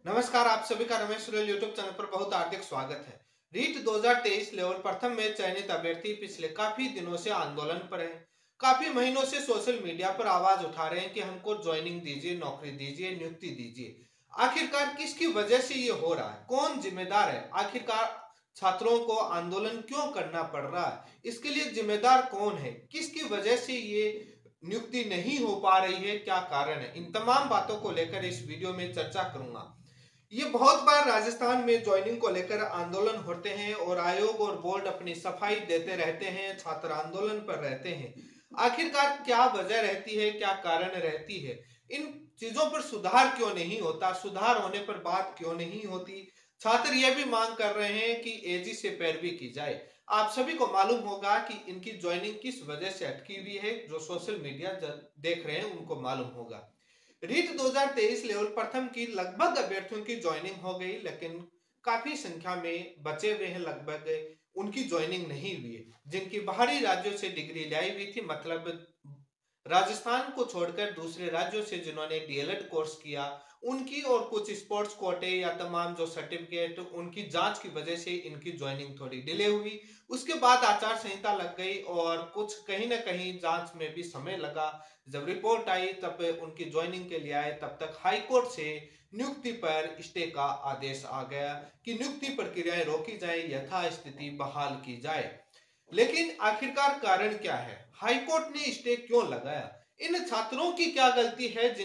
नमस्कार, आप सभी का रमेश सुरेल यूट्यूब चैनल पर बहुत हार्दिक स्वागत है। रीट 2023 लेवल प्रथम में चयनित अभ्यर्थी पिछले काफी दिनों से आंदोलन पर हैं। काफी महीनों से सोशल मीडिया पर आवाज उठा रहे हैं कि हमको ज्वाइनिंग दीजिए, नौकरी दीजिए, नियुक्ति दीजिए। आखिरकार किसकी वजह से ये हो रहा है? कौन जिम्मेदार है? आखिरकार छात्रों को आंदोलन क्यों करना पड़ रहा है? इसके लिए जिम्मेदार कौन है? किसकी वजह से ये नियुक्ति नहीं हो पा रही है? क्या कारण है? इन तमाम बातों को लेकर इस वीडियो में चर्चा करूंगा। ये बहुत बार राजस्थान में ज्वाइनिंग को लेकर आंदोलन होते हैं और आयोग और बोर्ड अपनी सफाई देते रहते हैं, छात्र आंदोलन पर रहते हैं। आखिरकार क्या वजह रहती है, क्या कारण रहती है? इन चीजों पर सुधार क्यों नहीं होता? सुधार होने पर बात क्यों नहीं होती? छात्र यह भी मांग कर रहे हैं कि एजी से पैरवी की जाए। आप सभी को मालूम होगा कि इनकी ज्वाइनिंग किस वजह से अटकी हुई है। जो सोशल मीडिया देख रहे हैं उनको मालूम होगा। रीट 2023 लेवल प्रथम की लगभग अभ्यर्थियों की ज्वाइनिंग हो गई, लेकिन काफी संख्या में बचे हुए हैं, लगभग उनकी ज्वाइनिंग नहीं हुई है। जिनकी बाहरी राज्यों से डिग्री लाई हुई थी, मतलब राजस्थान को छोड़कर दूसरे राज्यों से जिन्होंने डीएलएड कोर्स किया, उनकी और कुछ स्पोर्ट्स कोटे या तमाम जो सर्टिफिकेट, उनकी जांच की वजह से इनकी ज्वाइनिंग थोड़ी डिले हुई। उसके बाद आचार संहिता लग गई और कुछ कहीं ना कहीं जांच में भी समय लगा। जब रिपोर्ट आई तब उनकी ज्वाइनिंग के लिए आए, तब तक हाई कोर्ट से नियुक्ति पर स्टे का आदेश आ गया कि नियुक्ति प्रक्रियाएं रोकी जाए, यथास्थिति बहाल की जाए। लेकिन आखिरकार कारण क्या है? हाईकोर्ट ने स्टे क्यों लगाया? इन छात्रों की क्या गलती है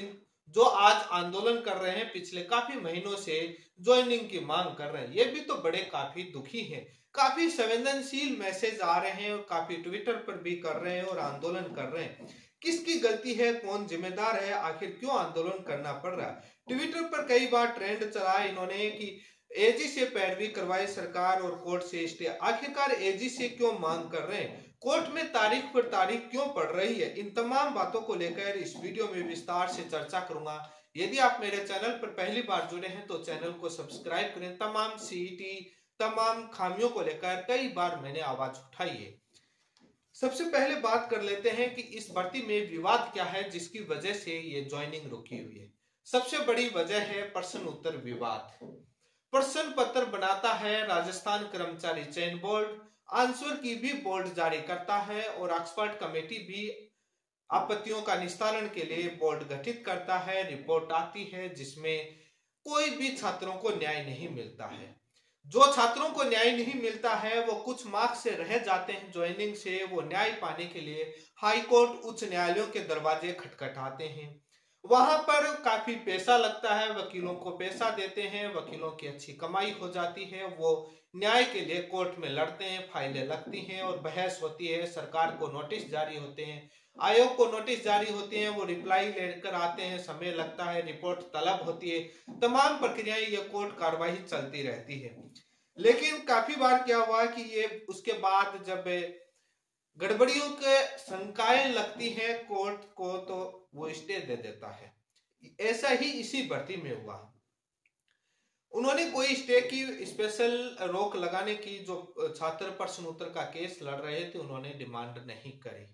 जो आज आंदोलन कर रहे हैं, पिछले काफी महीनों से ज्वाइनिंग की मांग कर रहे हैं? ये भी तो बड़े काफी दुखी हैं। काफी संवेदनशील मैसेज आ रहे हैं और काफी ट्विटर पर भी कर रहे हैं और आंदोलन कर रहे हैं। किसकी गलती है? कौन जिम्मेदार है? आखिर क्यों आंदोलन करना पड़ रहा है? ट्विटर पर कई बार ट्रेंड चला इन्होंने कि एजी से पैरवी करवाई सरकार और कोर्ट से स्टे। आखिरकार एजी से क्यों मांग कर रहे हैं? कोर्ट में तारीख पर तारीख क्यों पड़ रही है? इन तमाम बातों को लेकर इस वीडियो में विस्तार से चर्चा करूंगा। यदि आप मेरे चैनल पर पहली बार जुड़े हैं तो चैनल को सब्सक्राइब करें। तमाम सीईटी, तमाम खामियों को लेकर कई बार मैंने आवाज उठाई है। सबसे पहले बात कर लेते हैं कि इस भर्ती में विवाद क्या है जिसकी वजह से ये ज्वाइनिंग रुकी हुई है। सबसे बड़ी वजह है प्रश्न उत्तर विवाद। प्रश्न पत्र बनाता है राजस्थान कर्मचारी चयन बोर्ड, आंसर की भी बोर्ड जारी करता है और एक्सपर्ट कमेटी भी आपत्तियों का निस्तारण के लिए बोर्ड गठित करता है। रिपोर्ट आती है जिसमें कोई भी छात्रों को न्याय नहीं मिलता है। जो छात्रों को न्याय नहीं मिलता है वो कुछ मार्क्स से रह जाते हैं ज्वाइनिंग से। वो न्याय पाने के लिए हाई कोर्ट, उच्च न्यायालयों के दरवाजे खटखटाते हैं। वहां पर काफी पैसा लगता है, वकीलों को पैसा देते हैं, वकीलों की अच्छी कमाई हो जाती है। वो न्याय के लिए कोर्ट में लड़ते हैं, फाइलें लगती हैं और बहस होती है। सरकार को नोटिस जारी होते हैं, आयोग को नोटिस जारी होती है, वो रिप्लाई लेकर आते हैं, समय लगता है, रिपोर्ट तलब होती है। तमाम प्रक्रियाएं, ये कोर्ट कार्रवाई चलती रहती है। लेकिन काफी बार क्या हुआ कि ये उसके बाद जब गड़बड़ियों के शंकाएं लगती हैं कोर्ट को तो वो स्टे दे देता है। ऐसा ही इसी भर्ती में हुआ। उन्होंने कोई स्टे की स्पेशल रोक लगाने की, जो छात्र प्रश्न उत्तर का केस लड़ रहे थे, उन्होंने डिमांड नहीं करी।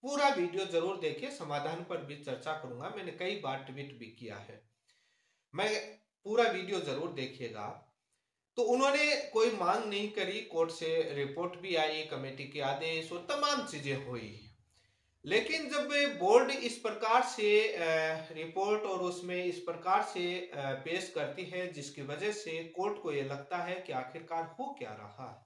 पूरा वीडियो जरूर देखिए, समाधान पर भी चर्चा करूंगा। मैंने कई बार ट्वीट भी किया है, मैं पूरा वीडियो जरूर देखिएगा। तो उन्होंने कोई मांग नहीं करी, कोर्ट से रिपोर्ट भी आई, कमेटी के आदेश और तमाम चीजें हुई। लेकिन जब बोर्ड इस प्रकार से रिपोर्ट और उसमें इस प्रकार से पेश करती है जिसकी वजह से कोर्ट को यह लगता है कि आखिरकार हो क्या रहा है,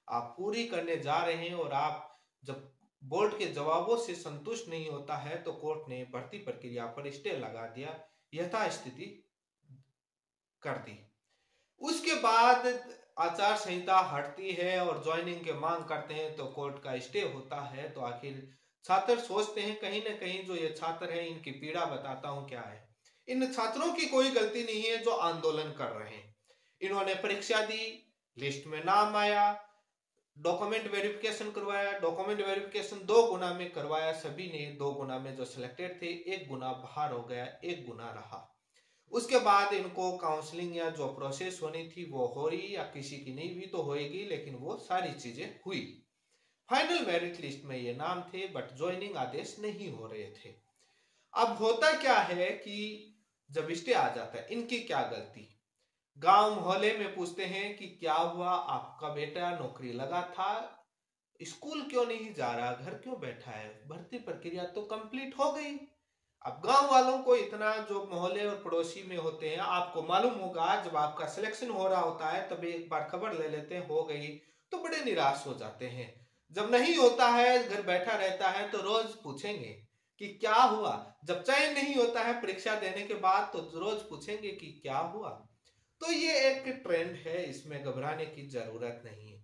आप पूरी करने जा रहे हैं और आप जब बोर्ड के जवाबों से संतुष्ट नहीं होता है तो कोर्ट ने भर्ती प्रक्रिया पर स्टे लगा दिया, यथास्थिति कर दी। उसके बाद आचार संहिता हटती है और ज्वाइनिंग के मांग करते हैं तो कोर्ट का स्टे होता है। तो आखिर छात्र सोचते हैं कहीं ना कहीं, जो ये छात्र हैं इनकी पीड़ा बताता हूं क्या है। इन छात्रों की कोई गलती नहीं है जो आंदोलन कर रहे हैं। इन्होंने परीक्षा दी, लिस्ट में नाम आया, डॉक्यूमेंट वेरिफिकेशन करवाया, डॉक्यूमेंट वेरिफिकेशन 2 गुना में करवाया। सभी ने 2 गुना में जो सिलेक्टेड थे, 1 गुना बाहर हो गया, 1 गुना रहा। उसके बाद इनको काउंसलिंग या जो प्रोसेस होनी थी वो हो रही, या किसी की नहीं हुई तो होएगी, लेकिन वो सारी चीजें हुई। फाइनल मेरिट लिस्ट में ये नाम थे, बट ज्वाइनिंग आदेश नहीं हो रहे थे। अब होता क्या है कि जब स्टे आ जाता है, इनकी क्या गलती? गांव मोहल्ले में पूछते हैं कि क्या हुआ, आपका बेटा नौकरी लगा था, स्कूल क्यों नहीं जा रहा, घर क्यों बैठा है, भर्ती प्रक्रिया तो कंप्लीट हो गई। अब गांव वालों को इतना, जो मोहल्ले और पड़ोसी में होते हैं, आपको मालूम होगा जब आपका सिलेक्शन हो रहा होता है तब एक बार खबर ले लेते हैं हो गई, तो बड़े निराश हो जाते हैं। जब नहीं होता है, घर बैठा रहता है, तो रोज पूछेंगे कि क्या हुआ। जब चयन नहीं होता है परीक्षा देने के बाद, तो रोज पूछेंगे कि क्या हुआ। तो ये एक ट्रेंड है, इसमें घबराने की जरूरत नहीं है।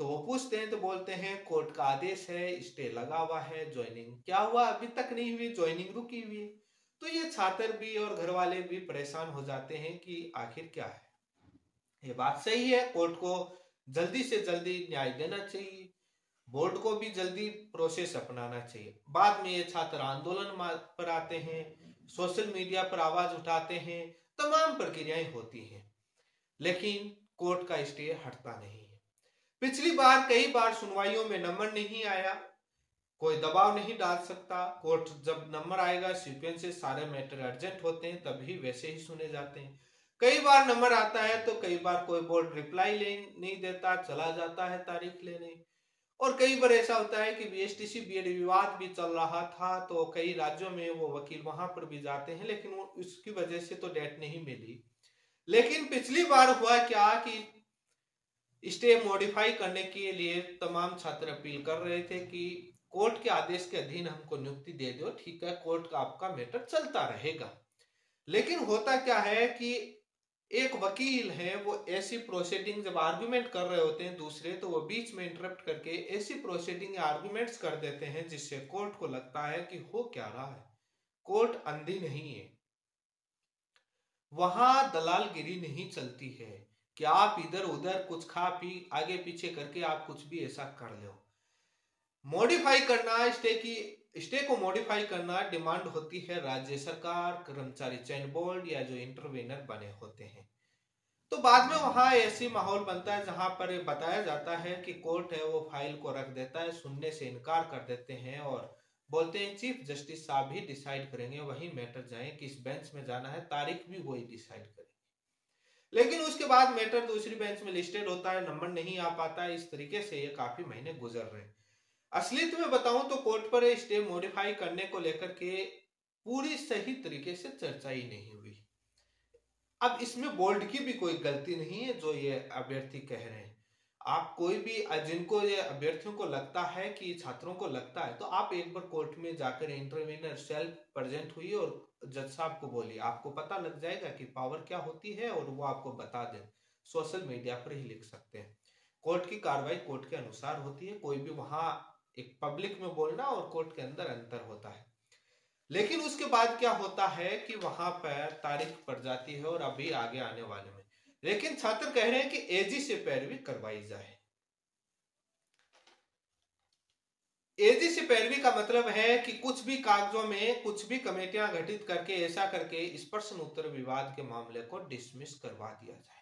तो वो पूछते हैं तो बोलते हैं कोर्ट का आदेश है, स्टे लगा हुआ है, ज्वाइनिंग क्या हुआ, अभी तक नहीं हुई, ज्वाइनिंग रुकी हुई है। तो ये छात्र भी और घर वाले भी परेशान हो जाते हैं कि आखिर क्या है। ये बात सही है, कोर्ट को जल्दी से जल्दी न्याय देना चाहिए, बोर्ड को भी जल्दी प्रोसेस अपनाना चाहिए। बाद में ये छात्र आंदोलन पर आते हैं, सोशल मीडिया पर आवाज उठाते हैं, तमाम प्रक्रियाएं होती हैं, लेकिन कोर्ट का स्टे हटता नहीं है। पिछली बार कई बार सुनवाइयों में नंबर नहीं आया, कोई दबाव नहीं डाल सकता। कोर्ट जब नंबर आएगा, सीक्वेंस से सारे मैटर अर्जेंट होते हैं, तभी वैसे ही सुने जाते हैं। कई बार नंबर आता है तो कई बार कोई बोर्ड रिप्लाई नहीं देता, चला जाता है तारीख लेने। और कई बार ऐसा होता है कि बीएसटीसी बीएड विवाद भी चल रहा था, तो कई राज्यों में वो वकील वहां पर भी जाते हैं, लेकिन उसकी वजह से तो डेट नहीं मिली। लेकिन पिछली बार हुआ क्या कि स्टे मॉडिफाई करने के लिए तमाम छात्र अपील कर रहे थे कि कोर्ट के आदेश के अधीन हमको नियुक्ति दे दो, ठीक है, कोर्ट का आपका मैटर चलता रहेगा। लेकिन होता क्या है कि एक वकील है, वो ऐसी प्रोसीडिंग जब आर्गुमेंट कर रहे होते हैं दूसरे, तो वो बीच में इंटरप्ट करके ऐसी प्रोसीडिंग आर्गुमेंट्स कर देते हैं जिससे कोर्ट को लगता है कि हो क्या रहा है। कोर्ट अंधी नहीं है, वहां दलालगिरी नहीं चलती है कि आप इधर उधर कुछ खा पी आगे पीछे करके आप कुछ भी ऐसा कर लो। मॉडिफाई करना, स्टे को मॉडिफाई करना डिमांड होती है राज्य सरकार, कर्मचारी चयन बोर्ड या जो इंटरवेनर बने होते हैं। तो बाद में वहां ऐसी माहौल बनता है जहां पर बताया जाता है कि कोर्ट है वो फाइल को रख देता है, सुनने से इनकार कर देते हैं और बोलते हैं चीफ जस्टिस साहब ही डिसाइड करेंगे, वही मैटर जाए, किस बेंच में जाना है, तारीख भी वही डिसाइड करेंगे। लेकिन उसके बाद मैटर दूसरी बेंच में लिस्टेड होता है, नंबर नहीं आ पाता है, इस तरीके से ये काफी महीने गुजर रहे हैं। असलियत में बताऊं तो कोर्ट पर स्टे मॉडिफाई करने को लेकर के पूरी सही तरीके से चर्चा ही नहीं हुई। अब इसमें बोर्ड की भी कोई गलती नहीं है जो ये अभ्यर्थी कह रहे हैं। आप कोई भी, जिनको ये अभ्यर्थियों को लगता है कि छात्रों को लगता है, तो आप एक बार कोर्ट में जाकर इंटरवेनर सेल्फ प्रेजेंट हुई और जज साहब को बोलिए, आपको पता लग जाएगा कि पावर क्या होती है और वो आपको बता दें। सोशल मीडिया पर ही लिख सकते हैं। कोर्ट की कार्रवाई कोर्ट के अनुसार होती है, कोई भी वहां एक पब्लिक में बोलना और कोर्ट के अंदर अंतर होता है। लेकिन उसके बाद क्या होता है कि वहां पर तारीख पड़ जाती है और अभी आगे आने वाले में, लेकिन छात्र कह रहे हैं कि एजी से पैरवी करवाई जाए। एजी से पैरवी का मतलब है कि कुछ भी कागजों में कुछ भी कमेटियां गठित करके ऐसा करके इस प्रश्न उत्तर विवाद के मामले को डिसमिस करवा दिया जाए।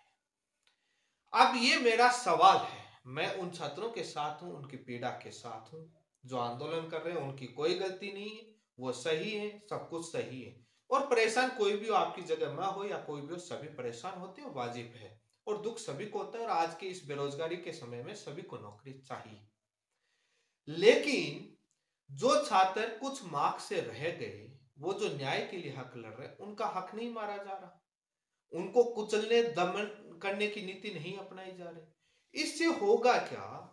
अब ये मेरा सवाल है, मैं उन छात्रों के साथ हूं, उनकी पीड़ा के साथ हूं, जो आंदोलन कर रहे हैं, उनकी कोई गलती नहीं है, वो सही है, सब कुछ सही है। और परेशान कोई भी हो, आपकी जगह मैं हो या कोई भी हो, सभी परेशान होते हैं, वाजिब है। और दुख सभी को होता है, और आज के इस बेरोजगारी के समय में सभी को नौकरी चाहिए। लेकिन जो छात्र कुछ मार्क्स से रह गए, वो जो न्याय के लिए हक लड़ रहे, उनका हक नहीं मारा जा रहा, उनको कुचलने दमन करने की नीति नहीं अपनाई जा रही। इससे होगा क्या,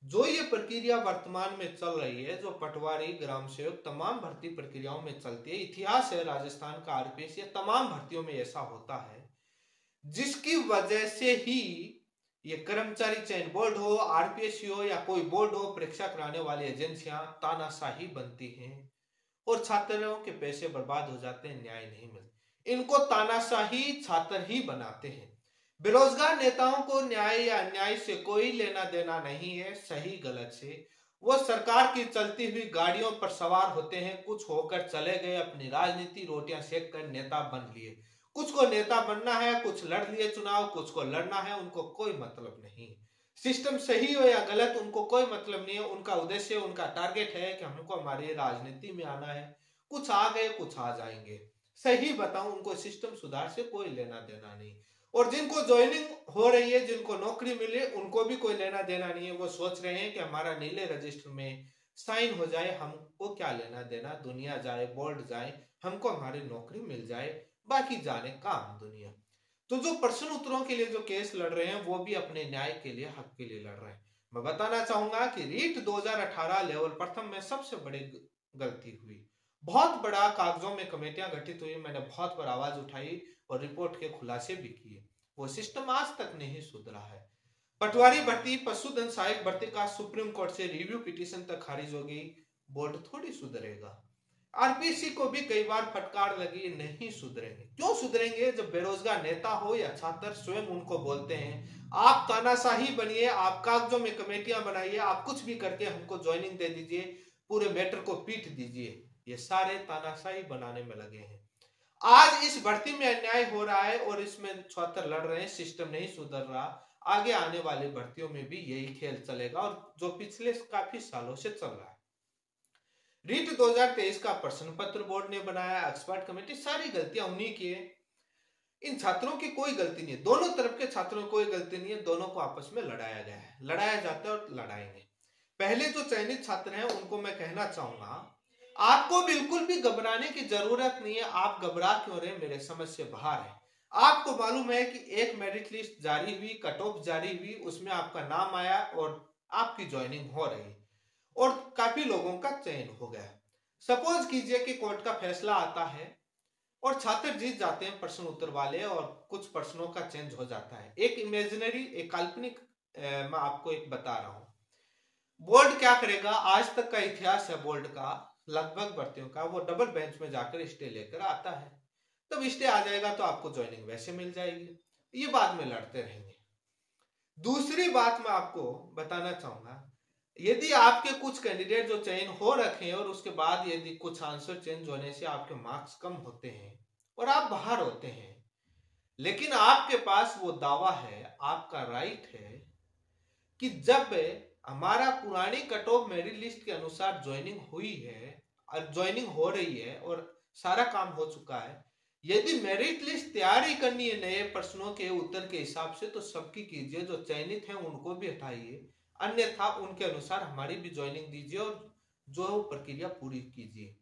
जो ये प्रक्रिया वर्तमान में चल रही है, जो पटवारी, ग्राम सेवक, तमाम भर्ती प्रक्रियाओं में चलती है, इतिहास है राजस्थान का, आरपीएस, या तमाम भर्तियों में ऐसा होता है, जिसकी वजह से ही ये कर्मचारी चयन बोर्ड हो, आरपीएससी हो या कोई बोर्ड हो, परीक्षा कराने वाली एजेंसियां तानाशाही बनती हैं और छात्रों के पैसे बर्बाद हो जाते हैं, न्याय नहीं मिलता। इनको तानाशाही छात्र ही बनाते हैं। बेरोजगार नेताओं को न्याय या अन्याय से कोई लेना देना नहीं है, सही गलत से। वो सरकार की चलती हुई गाड़ियों पर सवार होते हैं, कुछ होकर चले गए, अपनी राजनीति रोटियां सेक कर नेता बन लिए। कुछ को नेता बनना है, कुछ लड़ लिए चुनाव, कुछ को लड़ना है, उनको कोई मतलब नहीं। सिस्टम सही हो या गलत उनको कोई मतलब नहीं है, उनका उद्देश्य, उनका टारगेट है कि हमको हमारी राजनीति में आना है। कुछ आ गए, कुछ आ जाएंगे। सही बताऊं, उनको सिस्टम सुधार से कोई लेना देना नहीं। और जिनको ज्वाइनिंग हो रही है, जिनको नौकरी मिले, उनको भी कोई लेना देना नहीं है। वो सोच रहे हैं कि हमारा नीले रजिस्टर में साइन हो जाए, हमको क्या लेना देना, दुनिया जाए, बोर्ड जाए, हमको हमारी नौकरी मिल जाए, बाकी जाने काम दुनिया। तो जो प्रश्न उत्तरों के लिए जो केस लड़ रहे हैं वो भी अपने न्याय के लिए, हक के लिए लड़ रहे हैं। मैं बताना चाहूंगा कि रीट 2018 लेवल प्रथम में सबसे बड़ी गलती हुई। बहुत बड़ा कागजों में कमेटियां गठित हुई, मैंने बहुत बार आवाज उठाई और रिपोर्ट के खुलासे भी किए। वो सिस्टम आज तक नहीं सुधरा है। पटवारी भर्ती, पशुधन सहायक भर्ती का सुप्रीम कोर्ट से रिव्यू पिटीशन तक खारिज हो गई, बोर्ड थोड़ी सुधरेगा। आरपीसी को भी कई बार फटकार लगी, नहीं सुधरेंगे। क्यों सुधरेंगे? जब बेरोजगार नेता हो या छात्र स्वयं उनको बोलते हैं आप तानाशाही बनिए, आप कागजों में कमेटियां बनाइए, आप कुछ भी करके हमको ज्वाइनिंग दे दीजिए, पूरे मैटर को पीट दीजिए, ये सारे तानाशाही बनाने में लगे हैं। आज इस भर्ती में अन्याय हो रहा है और इसमें छात्र लड़ रहे हैं, सिस्टम नहीं सुधर रहा। आगे आने वाली भर्तियों में भी यही खेल चलेगा और जो पिछले काफी सालों से चल रहा है। रीट 2023 का प्रश्न पत्र बोर्ड ने बनाया, एक्सपर्ट कमेटी, सारी गलतियां उन्हीं की है। इन छात्रों की कोई गलती नहीं है, दोनों तरफ के छात्रों की कोई गलती नहीं है, दोनों को आपस में लड़ाया गया है, लड़ाया जाता है और लड़ाएंगे। पहले जो चयनित छात्र हैं उनको मैं कहना चाहूंगा, आपको बिल्कुल भी घबराने की जरूरत नहीं है। आप घबरा क्यों रहे, मेरे समझ से बाहर है। आपको मालूम है कि एक मेरिट लिस्ट जारी हुई, कट ऑफ जारी हुई, उसमें आपका नाम आया और आपकी ज्वाइनिंग हो रही और काफी लोगों का चयन हो गया। सपोज कीजिए कि कोर्ट का फैसला आता है और छात्र जीत जाते हैं प्रश्न उत्तर वाले और कुछ प्रश्नों का चेंज हो जाता है। एक इमेजिनरी, एक काल्पनिक मैं आपको एक बता रहा हूं। बोर्ड क्या करेगा, आज तक का इतिहास है बोर्ड का, लगभग भर्तियों का, वो डबल बेंच में जाकर स्टे लेकर आता है। तब स्टे आ जाएगा तो आपको ज्वाइनिंग वैसे मिल जाएगी, ये बाद में लड़ते रहेंगे। दूसरी बात मैं आपको बताना चाहूंगा, यदि आपके कुछ कैंडिडेट जो चयन हो रखे हैं और उसके बाद यदि कुछ आंसर चेंज होने से आपके मार्क्स कम होते हैं और आप बाहर होते हैं, लेकिन आपके पास वो दावा है, आपका राइट है कि जब हमारा पुरानी कट ऑफ मेरिट लिस्ट के अनुसार ज्वाइनिंग हुई है और ज्वाइनिंग हो रही है और सारा काम हो चुका है, यदि मेरिट लिस्ट तैयारी करनी है नए प्रश्नों के उत्तर के हिसाब से तो सबकी कीजिए, जो चयनित हैं उनको भी हटाइए, अन्यथा उनके अनुसार हमारी भी ज्वाइनिंग दीजिए और जो प्रक्रिया पूरी कीजिए।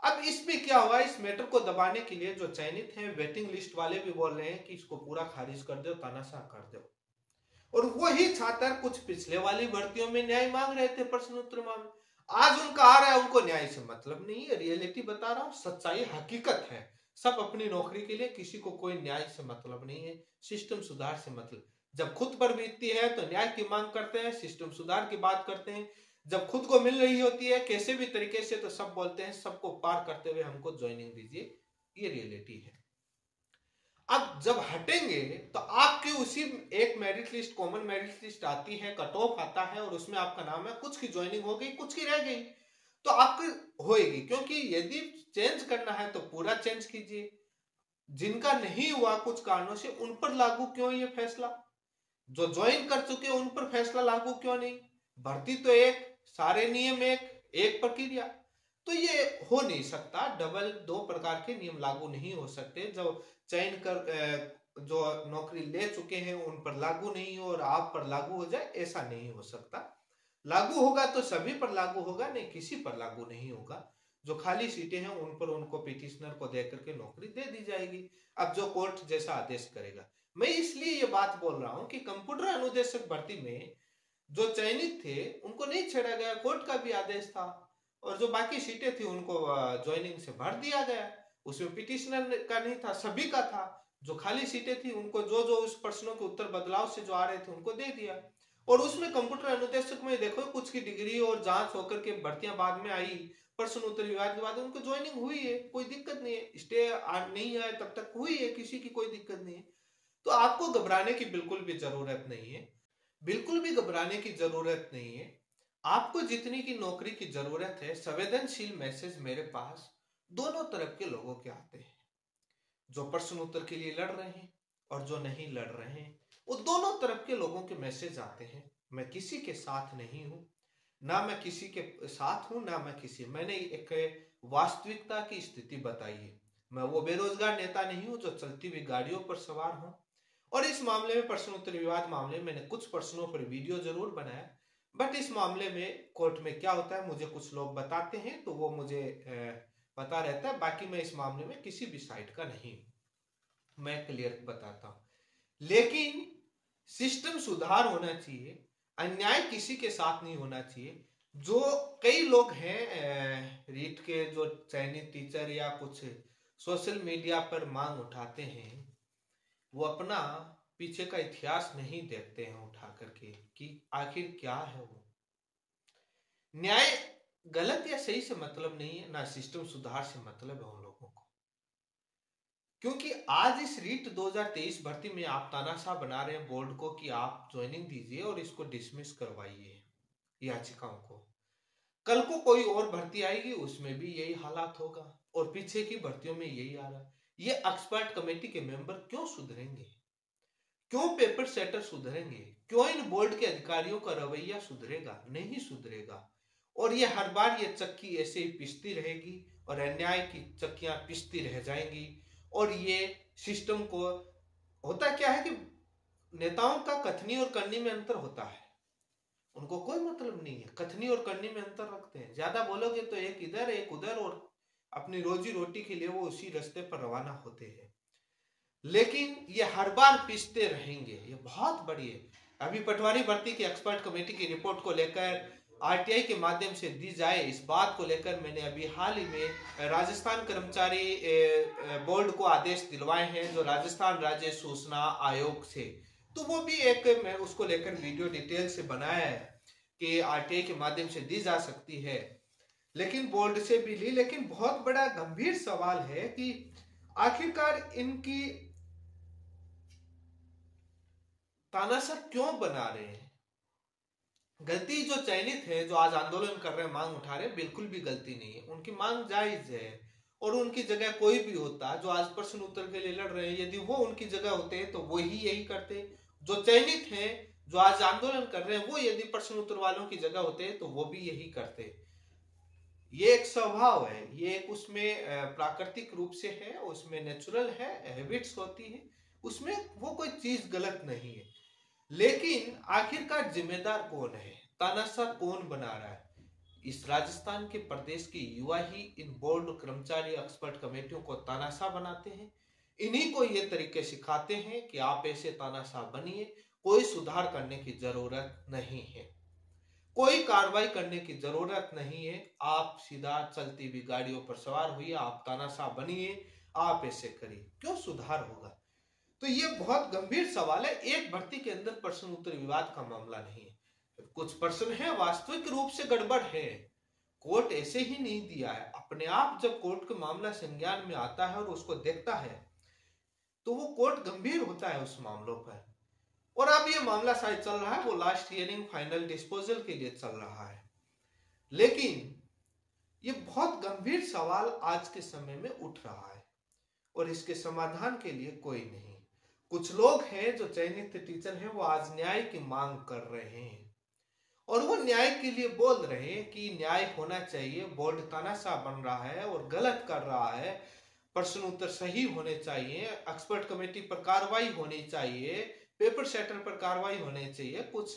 अब इसमें क्या हुआ, इस मैटर को दबाने के लिए जो चयनित हैं, वेटिंग लिस्ट वाले भी बोल रहे हैं कि इसको पूरा खारिज कर दो, तानाशाह कर दो। और वही छात्र कुछ पिछले वाली भर्तियों में न्याय मांग रहे थे प्रश्न उत्तर मांग, आज उनका आ रहा है, उनको न्याय से मतलब नहीं है। रियलिटी बता रहा हूं, सच्चाई हकीकत है। सब अपनी नौकरी के लिए, किसी को कोई न्याय से मतलब नहीं है, सिस्टम सुधार से मतलब। जब खुद पर बीतती है तो न्याय की मांग करते हैं, सिस्टम सुधार की बात करते हैं। जब खुद को मिल रही होती है कैसे भी तरीके से तो सब बोलते हैं सबको पार करते हुए हमको ज्वाइनिंग दीजिए। ये रियलिटी है। अब जब हटेंगे तो आपकी उसी एक merit list, common merit list आती है, कट ऑफ आता है और उसमें आपका नाम है, कुछ की ज्वाइनिंग हो गई, कुछ की रह गई, तो आपकी होएगी। क्योंकि यदि चेंज करना है तो पूरा चेंज कीजिए, जिनका नहीं हुआ कुछ कारणों से उन पर लागू क्यों ये फैसला, जो ज्वाइन कर चुके उन पर फैसला लागू क्यों नहीं? भर्ती तो एक, सारे नियम एक प्रक्रिया, तो ये हो नहीं सकता। डबल दो प्रकार के नियम लागू नहीं हो सकते। जो चयन कर जो नौकरी ले चुके हैं उन पर लागू नहीं हो और आप पर लागू हो जाए, ऐसा नहीं हो सकता। लागू होगा तो सभी पर लागू होगा, नहीं किसी पर लागू नहीं होगा। जो खाली सीटें हैं उन पर उनको पिटिशनर को देकर के नौकरी दे दी जाएगी, अब जो कोर्ट जैसा आदेश करेगा। मैं इसलिए ये बात बोल रहा हूं कि कंप्यूटर अनुदेशक भर्ती में जो चयनित थे उनको नहीं छेड़ा गया, कोर्ट का भी आदेश था, और जो बाकी सीटें थी उनको ज्वाइनिंग से भर दिया गया। उसमें पिटिशनर का नहीं था, सभी का था। जो खाली सीटें थी उनको जो जो उस प्रश्नों के उत्तर बदलाव से जो आ रहे थे उनको दे दिया। और उसमें कंप्यूटर अनुदेशक में देखो कुछ की डिग्री और जांच होकर के भर्तियां बाद में आई, प्रश्न उत्तर विवाद के बाद उनको ज्वाइनिंग हुई है, कोई दिक्कत नहीं है। स्टे नहीं आए तब तक हुई है, किसी की कोई दिक्कत नहीं है। तो आपको घबराने की बिल्कुल भी जरूरत नहीं है, बिल्कुल भी घबराने की जरूरत नहीं है। आपको जितनी की नौकरी की जरूरत है, संवेदनशील मैसेज मेरे पास दोनों तरफ के लोगों के आते हैं, जो प्रश्न उत्तर के लिए लड़ रहे हैं और जो नहीं लड़ रहे हैं, वो दोनों तरफ के लोगों के मैसेज आते हैं। मैं किसी के साथ नहीं हूं, ना मैं किसी के साथ हूं, ना मैं किसी, मैंने एक वास्तविकता की स्थिति बताई है। मैं वो बेरोजगार नेता नहीं हूं जो चलती हुई गाड़ियों पर सवार हूं और इस मामले में प्रश्न उत्तर विवाद मामले में मैंने कुछ प्रश्नों पर वीडियो जरूर बनाया, बट इस मामले में कोर्ट में क्या होता है मुझे कुछ लोग बताते हैं तो वो मुझे पता रहता है। बाकी मैं इस मामले में किसी भी साइड का नहीं, मैं क्लियर बताता हूं। लेकिन सिस्टम सुधार होना चाहिए, अन्याय किसी के साथ नहीं होना चाहिए। जो कई लोग हैं रीट के जो चयनित टीचर या कुछ सोशल मीडिया पर मांग उठाते हैं, वो अपना पीछे का इतिहास नहीं देखते हैं उठा करके कि आखिर क्या है वो। न्याय गलत या सही से मतलब नहीं है, ना सिस्टम सुधार से मतलब है उन लोगों को। क्योंकि आज इस रीट 2023 भर्ती में आप तानाशाह बना रहे हैं बोर्ड को कि आप ज्वाइनिंग दीजिए और इसको डिसमिस करवाइए याचिकाओं को। कल को कोई और भर्ती आएगी उसमें भी यही हालात होगा, और पीछे की भर्तियों में यही आ रहा। ये एक्सपर्ट कमेटी के मेंबर क्यों सुधरेंगे? क्यों पेपर सेटर सुधरेंगे? क्यों इन बोर्ड के अधिकारियों का रवैया सुधरेगा? नहीं सुधरेगा। और ये हर बार ये चक्की ऐसे ही पिसती रहेगी और अन्याय की चक्कियां पिसती रह जाएंगी। और ये सिस्टम को होता क्या है कि नेताओं का कथनी और करनी में अंतर होता है, उनको कोई मतलब नहीं है, कथनी और करनी में अंतर रखते हैं। ज्यादा बोलोगे तो एक इधर एक उधर, और अपनी रोजी रोटी के लिए वो उसी रास्ते पर रवाना होते हैं। लेकिन ये हर बार पिसते रहेंगे, ये बहुत बड़ी है। अभी पटवारी भर्ती की एक्सपर्ट कमेटी की रिपोर्ट को लेकर आरटीआई के माध्यम से दी जाए, इस बात को लेकर मैंने अभी हाल ही में राजस्थान कर्मचारी बोर्ड को आदेश दिलवाए हैं, जो राजस्थान राज्य सूचना आयोग से। तो वो भी एक मैं उसको लेकर वीडियो डिटेल से बनाया है कि आरटीआई के माध्यम से दी जा सकती है, लेकिन बोर्ड से भी ली। लेकिन बहुत बड़ा गंभीर सवाल है कि आखिरकार इनकी तानाशाह क्यों बना रहे हैं? गलती जो चयनित है, जो आज आंदोलन कर रहे हैं, मांग उठा रहे हैं, बिल्कुल भी गलती नहीं है, उनकी मांग जायज है। और उनकी जगह कोई भी होता जो आज प्रश्न उत्तर के लिए लड़ रहे हैं, यदि वो उनकी जगह होते तो वो ही यही करते। जो चयनित हैं, जो आज आंदोलन कर रहे हैं, वो यदि प्रश्न उत्तर वालों की जगह होते तो वो भी यही करते। ये एक स्वभाव है, ये एक उसमें प्राकृतिक रूप से है, उसमें नेचुरल है, हैबिट्स होती है, उसमें वो कोई चीज गलत नहीं है। लेकिन आखिरकार जिम्मेदार कौन है? तानाशाह कौन बना रहा है? इस राजस्थान के प्रदेश के युवा ही इन बोर्ड कर्मचारी एक्सपर्ट कमेटियों को तानाशाह बनाते हैं। इन्हीं को ये तरीके सिखाते हैं कि आप ऐसे तानाशाह बनिए, कोई सुधार करने की जरूरत नहीं है, कोई कार्रवाई करने की जरूरत नहीं है, आप सीधा चलती हुई गाड़ियों पर सवार हुई, आप तानाशाह बनिए, आप ऐसे करिए, क्यों सुधार होगा? तो ये बहुत गंभीर सवाल है। एक भर्ती के अंदर प्रश्न उत्तर विवाद का मामला नहीं है, कुछ प्रश्न है वास्तविक रूप से गड़बड़ है, कोर्ट ऐसे ही नहीं दिया है। अपने आप जब कोर्ट का मामला संज्ञान में आता है और उसको देखता है तो वो कोर्ट गंभीर होता है उस मामलों पर। और अब ये मामला शायद चल रहा है, वो लास्ट हियरिंग फाइनल डिस्पोजल के लिए चल रहा है। लेकिन ये बहुत गंभीर सवाल आज के समय में उठ रहा है और इसके समाधान के लिए कोई नहीं। कुछ लोग हैं जो चयनित टीचर हैं, वो आज न्याय की मांग कर रहे हैं और वो न्याय के लिए बोल रहे हैं कि न्याय होना चाहिए, बोर्ड तानाशाह बन रहा है और गलत कर रहा है, प्रश्न उत्तर सही होने चाहिए, एक्सपर्ट कमेटी पर कार्रवाई होनी चाहिए, पेपर सेटर पर कार्रवाई होनी चाहिए, कुछ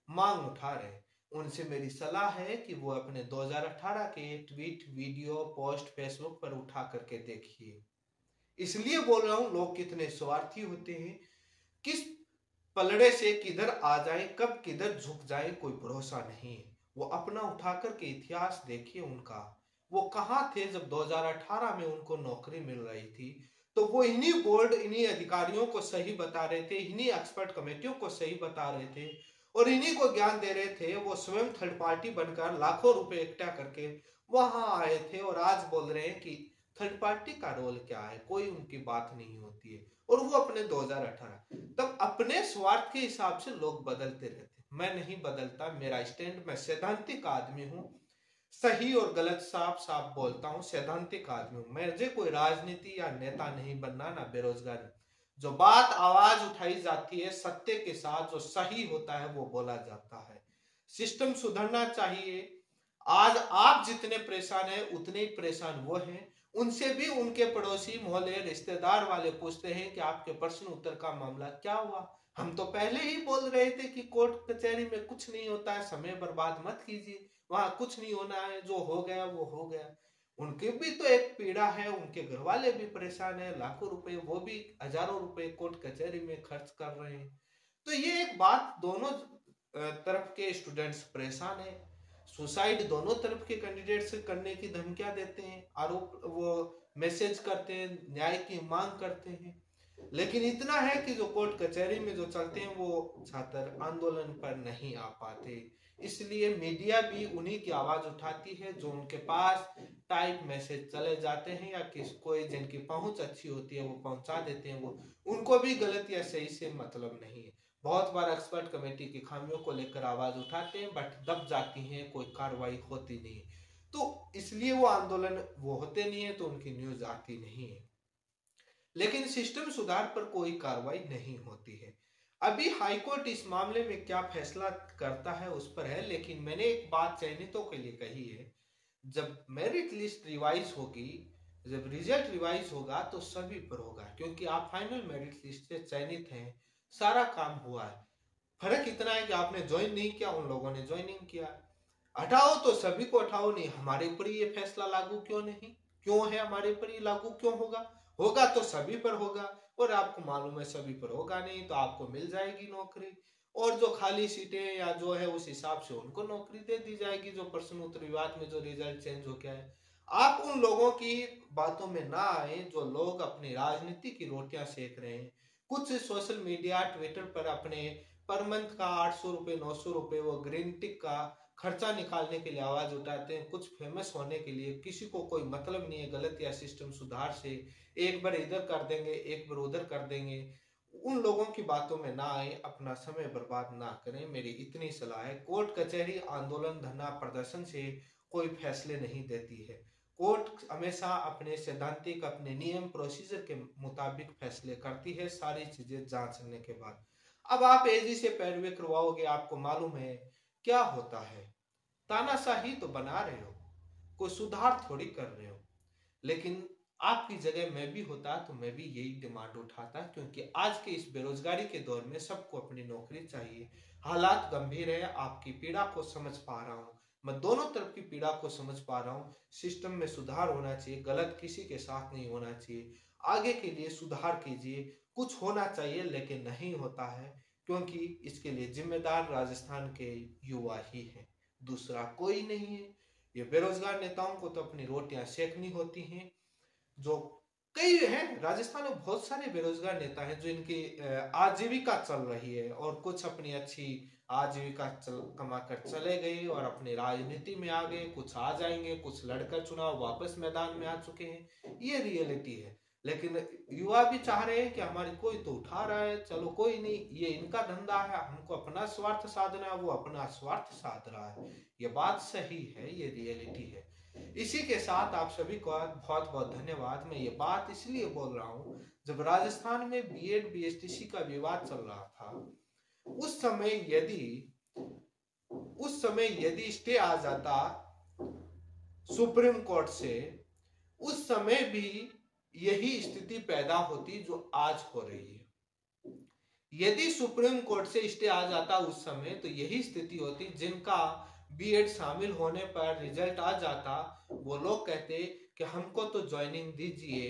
मांग उठा रहे हैं। उनसे मेरी सलाह है कि वो अपने 2018 के ट्वीट, वीडियो, पोस्ट फेसबुक पर उठा करके देखिए। इसलिए बोल रहा हूं, लोग कितने स्वार्थी होते हैं, किस पलड़े से किधर आ जाए, कब किधर झुक जाए, कोई भरोसा नहीं है। वो अपना उठा करके इतिहास देखिए उनका, वो कहां थे जब 2018 में उनको नौकरी मिल रही थी। तो वो इन्हीं बोर्ड, इन्हीं अधिकारियों को सही बता रहे थे, इन्हीं एक्सपर्ट कमेटियों को सही बता रहे थे और इन्हीं को ज्ञान दे रहे थे। वो स्वयं थर्ड पार्टी बनकर लाखों रुपए इकट्ठा करके वहां आए थे और आज बोल रहे हैं कि थर्ड पार्टी का रोल क्या है, कोई उनकी बात नहीं होती है। और वो अपने 2018, तब अपने स्वार्थ के हिसाब से लोग बदलते रहते। मैं नहीं बदलता, मेरा स्टैंड, मैं सैद्धांतिक आदमी हूं, सही और गलत साफ साफ बोलता हूं, सैद्धांतिक आदमी हूं। मुझे कोई राजनीति या नेता नहीं बनना, ना बेरोजगारी। जो बात आवाज उठाई जाती है सत्य के साथ, जो सही होता है वो बोला जाता है। सिस्टम सुधरना चाहिए। आज आप जितने परेशान हैं उतने ही परेशान वो हैं, उनसे भी उनके पड़ोसी, मोहल्ले, रिश्तेदार वाले पूछते हैं कि आपके प्रश्न उत्तर का मामला क्या हुआ। हम तो पहले ही बोल रहे थे कि कोर्ट कचहरी में कुछ नहीं होता है, समय बर्बाद मत कीजिए, वहां कुछ नहीं होना है, जो हो गया वो हो गया। उनकी भी तो एक पीड़ा है, उनके घर वाले भी परेशान है, लाखों रुपए, वो भी हजारों रुपए कोर्ट कचहरी में खर्च कर रहे हैं। तो ये एक बात, दोनों तरफ के स्टूडेंट्स परेशान है। सुसाइड दोनों तरफ के कैंडिडेट से करने की धमकियां देते हैं, आरोप वो मैसेज करते हैं, न्याय की मांग करते हैं। लेकिन इतना है कि जो कोर्ट कचहरी में जो चलते हैं वो छात्र आंदोलन पर नहीं आ पाते। इसलिए मीडिया भी उन्हीं की आवाज उठाती है, जो उनके पास टाइप मैसेज चले जाते हैं या किस कोई जिनकी पहुंच अच्छी होती है वो पहुंचा देते हैं। वो उनको भी गलत या सही से मतलब नहीं है। बहुत बार एक्सपर्ट कमेटी की खामियों को लेकर आवाज उठाते हैं, बट दब जाती हैं, कोई कार्रवाई होती नहीं है। तो इसलिए वो आंदोलन वो होते नहीं है, तो उनकी न्यूज आती नहीं है। लेकिन सिस्टम सुधार पर कोई कार्रवाई नहीं होती है। अभी हाईकोर्ट इस मामले में क्या फैसला करता है उस पर है, लेकिन मैंने एक बात चयनितों के लिए कही है, जब मेरिट लिस्ट रिवाइज होगी, जब रिजल्ट रिवाइज होगा तो सभी पर होगा, क्योंकि आप फाइनल मेरिट लिस्ट से चयनित हैं, सारा काम हुआ है। फर्क इतना है कि आपने ज्वाइन नहीं किया, उन लोगों ने ज्वाइनिंग किया। हटाओ तो सभी को हटाओ, नहीं हमारे ऊपर ये फैसला लागू क्यों नहीं, क्यों है हमारे ऊपर ये लागू क्यों होगा, होगा तो सभी पर होगा, और आपको मालूम है सभी पर होगा नहीं, तो आपको मिल जाएगी नौकरी, और जो खाली सीटें या जो है उस हिसाब से उनको नौकरी दे दी जाएगी, जो प्रश्न उत्तर विभाग में जो रिजल्ट चेंज हो गया है। आप उन लोगों की बातों में ना आए जो लोग अपनी राजनीति की रोटियां सेक रहे हैं। कुछ सोशल मीडिया ट्विटर पर अपने पर मंथ का 800 रुपए 900 रुपए वो ग्रीन टिक का खर्चा निकालने के लिए आवाज उठाते हैं, कुछ फेमस होने के लिए। किसी को कोई मतलब नहीं है गलत या सिस्टम सुधार से, एक बार इधर कर देंगे एक बार उधर कर देंगे। उन लोगों की बातों में ना आए, अपना समय बर्बाद ना करें, मेरी इतनी सलाह है। कोर्ट कचहरी आंदोलन धरना प्रदर्शन से कोई फैसले नहीं देती है। कोर्ट हमेशा अपने सैद्धांतिक, अपने नियम प्रोसीजर के मुताबिक फैसले करती है, सारी चीजें जांचने के बाद। अब आप एजी से पैरवी करवाओगे, आपको मालूम है क्या होता है। तानाशाही तो बना रहे हो, कोई सुधार थोड़ी कर रहे हो। लेकिन आपकी जगह मैं भी होता तो मैं भी यही डिमांड उठाता, क्योंकि आज के इस बेरोजगारी के दौर में सबको अपनी नौकरी चाहिए। हालात गंभीर है, आपकी पीड़ा को समझ पा रहा हूँ, मैं दोनों तरफ की पीड़ा को समझ पा रहा हूँ। सिस्टम में सुधार होना चाहिए, गलत किसी के साथ नहीं होना चाहिए। आगे के लिए सुधार कीजिए, कुछ होना चाहिए, लेकिन नहीं होता है, क्योंकि इसके लिए जिम्मेदार राजस्थान के युवा ही हैं, दूसरा कोई नहीं है। ये बेरोजगार नेताओं को तो अपनी रोटियां सेकनी होती हैं। जो कई हैं राजस्थान में, बहुत सारे बेरोजगार नेता हैं जो इनकी आजीविका चल रही है, और कुछ अपनी अच्छी आजीविका कमा कर चले गए और अपनी राजनीति में आ गए, कुछ आ जाएंगे, कुछ लड़कर चुनाव वापस मैदान में आ चुके हैं। ये रियलिटी है। लेकिन युवा भी चाह रहे हैं कि हमारी कोई तो उठा रहा है, चलो कोई नहीं, ये इनका धंधा है, हमको अपना स्वार्थ साधना है, वो अपना स्वार्थ साध रहा है। ये बात सही है, ये रियलिटी है। इसी के साथ आप सभी को बहुत बहुत धन्यवाद। मैं ये बात इसलिए बोल रहा हूँ, जब राजस्थान में बीएड बीएसटीसी का विवाद चल रहा था, उस समय यदि स्टे आ जाता सुप्रीम कोर्ट से, उस समय भी यही स्थिति पैदा होती जो आज हो रही है। यदि सुप्रीम कोर्ट से स्टे आ जाता उस समय, तो यही स्थिति होती। जिनका बीएड शामिल होने पर रिजल्ट आ जाता, वो लोग कहते कि हमको तो ज्वाइनिंग दीजिए,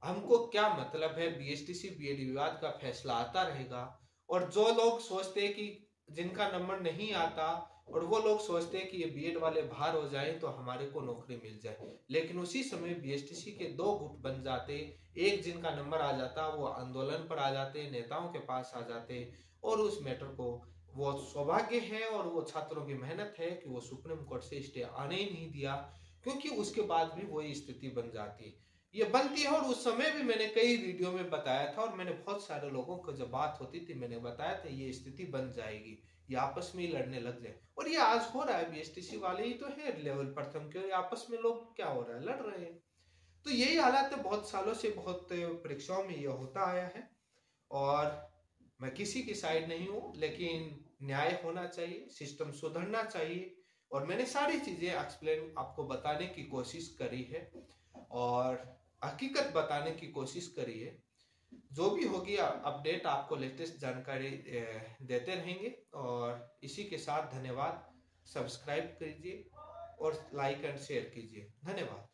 हमको क्या मतलब है, बीएसटीसी बीएड विवाद का फैसला आता रहेगा। और जो लोग सोचते कि जिनका नंबर नहीं आता, और वो लोग सोचते कि ये बीएड वाले बाहर हो जाएं तो हमारे को नौकरी मिल जाए, लेकिन उसी समय बीएसटीसी के दो गुट बन जाते। एक जिनका नंबर आ जाता वो आंदोलन पर आ जाते, नेताओं के पास आ जाते, और उस मैटर को, वो सौभाग्य है और वो छात्रों की मेहनत है कि वो सुप्रीम कोर्ट से स्टे आने ही नहीं दिया, क्योंकि उसके बाद भी वही स्थिति बन जाती, ये बनती है। और उस समय भी मैंने कई वीडियो में बताया था, और मैंने बहुत सारे लोगों को जब बात होती थी मैंने बताया था ये स्थिति बन जाएगी, ये आपस में ही लड़ने लग जाए। और ये आज हो रहा है, बीएसटीसी वाले ही तो है लेवल प्रथम के, आपस में लोग क्या हो रहा है, लड़ रहे हैं। तो यही हालात है, बहुत सालों से बहुत परीक्षाओं में ये होता आया है, और मैं किसी की साइड नहीं हूं, लेकिन न्याय होना चाहिए, सिस्टम सुधरना चाहिए, और मैंने सारी चीजें एक्सप्लेन आपको बताने की कोशिश करी है। और हकीकत बताने की कोशिश करिए। जो भी होगी अपडेट आपको लेटेस्ट जानकारी देते रहेंगे। और इसी के साथ धन्यवाद। सब्सक्राइब कीजिए और लाइक एंड शेयर कीजिए। धन्यवाद।